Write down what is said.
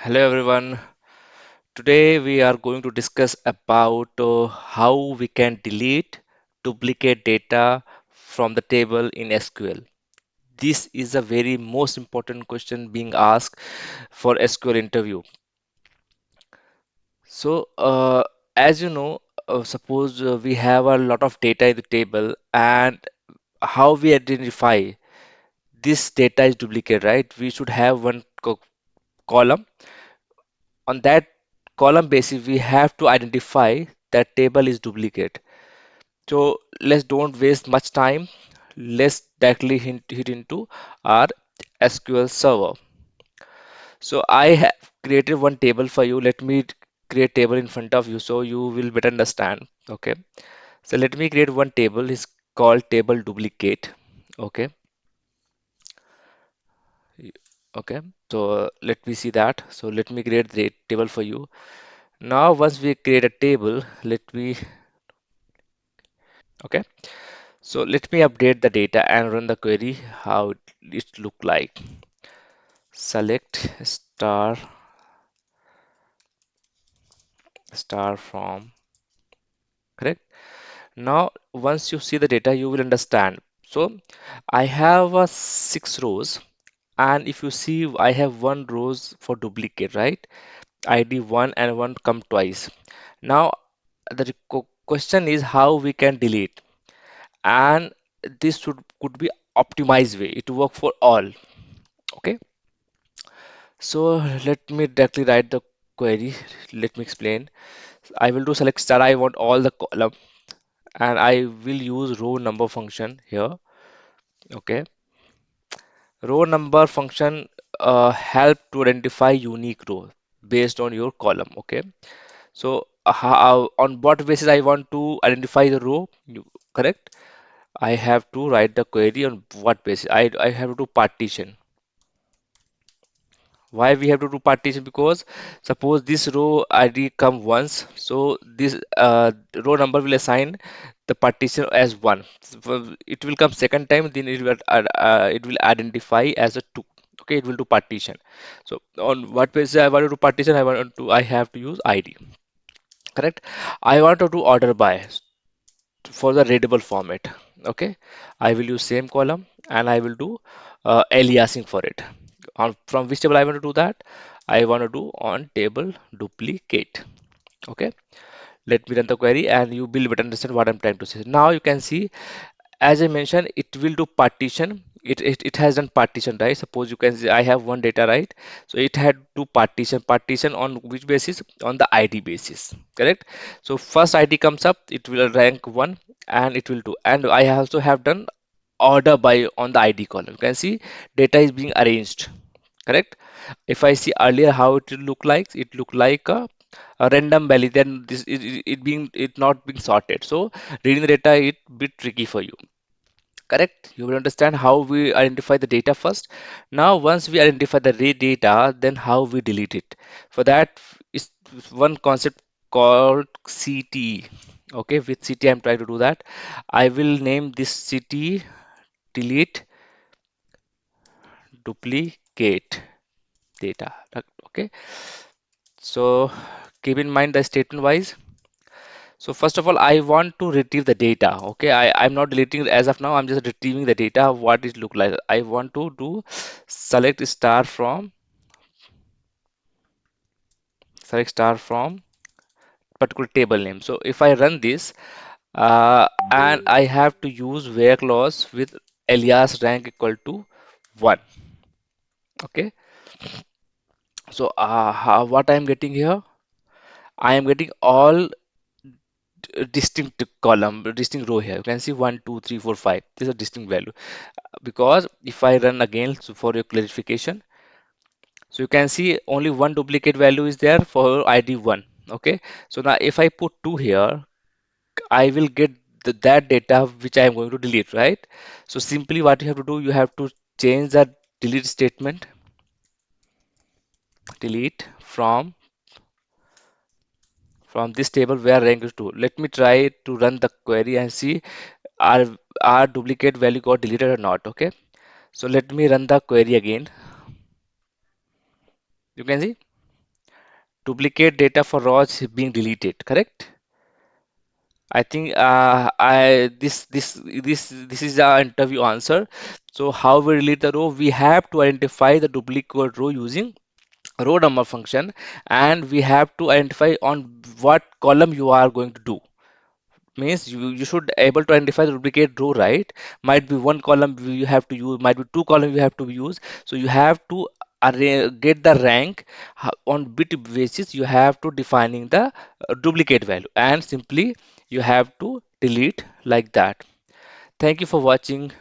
Hello everyone. Today we are going to discuss about how we can delete duplicate data from the table in SQL. This is a very most important question being asked for SQL interview. So, as you know, suppose we have a lot of data in the table, and how we identify this data is duplicate, right? We should have one column. On that column basis, we have to identify that table is duplicate. So let's don't waste much time. Let's directly hit into our SQL server. So I have created one table for you. Let me create table in front of you so you will better understand. Okay. So let me create one table. It's called table duplicate. Okay. Okay. So let me see that. So let me create the table for you. Now once we create a table, let me okay. So let me update the data and run the query how it look like. Select star from, correct. Now once you see the data you will understand. So I have 6 rows, and if you see I have one rows for duplicate, right? ID 1 and 1 come twice. Now the question is how we can delete, and this should could be optimized way it work for all. Okay. So let me directly write the query. Let me explain. I will do select star. I want all the column, and I will use row number function here. Okay. Row number function help to identify unique row based on your column. Okay. So how, on what basis I want to identify the row? Correct. I have to write the query on what basis. I have to do partition. Why we have to do partition? Because suppose this row ID come once, so this row number will assign the partition as 1. So it will come second time, then it will identify as a 2. Okay, it will do partition. So on what basis I want to do partition? I have to use ID. Correct. I want to do order by for the readable format. Okay, I will use same column and I will do aliasing for it. On from which table I want to do that? I want to do on table duplicate. Okay, let me run the query and you will better understand what I'm trying to say. Now you can see, as I mentioned, it will do partition. It has done partition, right? Suppose you can see I have one data, right? So it had to partition on which basis? On the ID basis, correct? So first ID comes up, it will rank 1 and it will do. And I also have done order by on the ID column. You can see data is being arranged, correct. If I see earlier how it will look like, it look like a random value, then this it being it not being sorted, so reading the data it bit tricky for you, correct. You will understand how we identify the data first. Now once we identify the data, then how we delete it. For that is one concept called CT. Okay, with CT I'm trying to do that. I will name this CT delete duplicate data. Okay, so keep in mind the statement wise. So first of all, I want to retrieve the data. Okay, I'm not deleting it as of now. I'm just retrieving the data. What it look like. I want to do select star from particular table name. So if I run this, and I have to use where clause with alias rank equal to 1. Okay. So what I am getting here, I am getting all distinct column, distinct row here. You can see 1, 2, 3, 4, 5. This is a distinct value. Because if I run again, so for your clarification, so you can see only one duplicate value is there for ID 1. Okay. So now if I put 2 here, I will get that data which I am going to delete, right? So simply what you have to do, you have to change that delete statement, delete from this table where rank is 2. Let me try to run the query and see our our duplicate value got deleted or not. Okay, so let me run the query again. You can see. duplicate data for rows being deleted, correct? I think I this is the interview answer. So how we delete the row? We have to identify the duplicate row using row number function, and we have to identify on what column you are going to do. Means you should able to identify the duplicate row, right? Might be one column you have to use, might be two column you have to use. So you have to get the rank on bit basis. You have to defining the duplicate value, and simply you have to delete like that. Thank you for watching.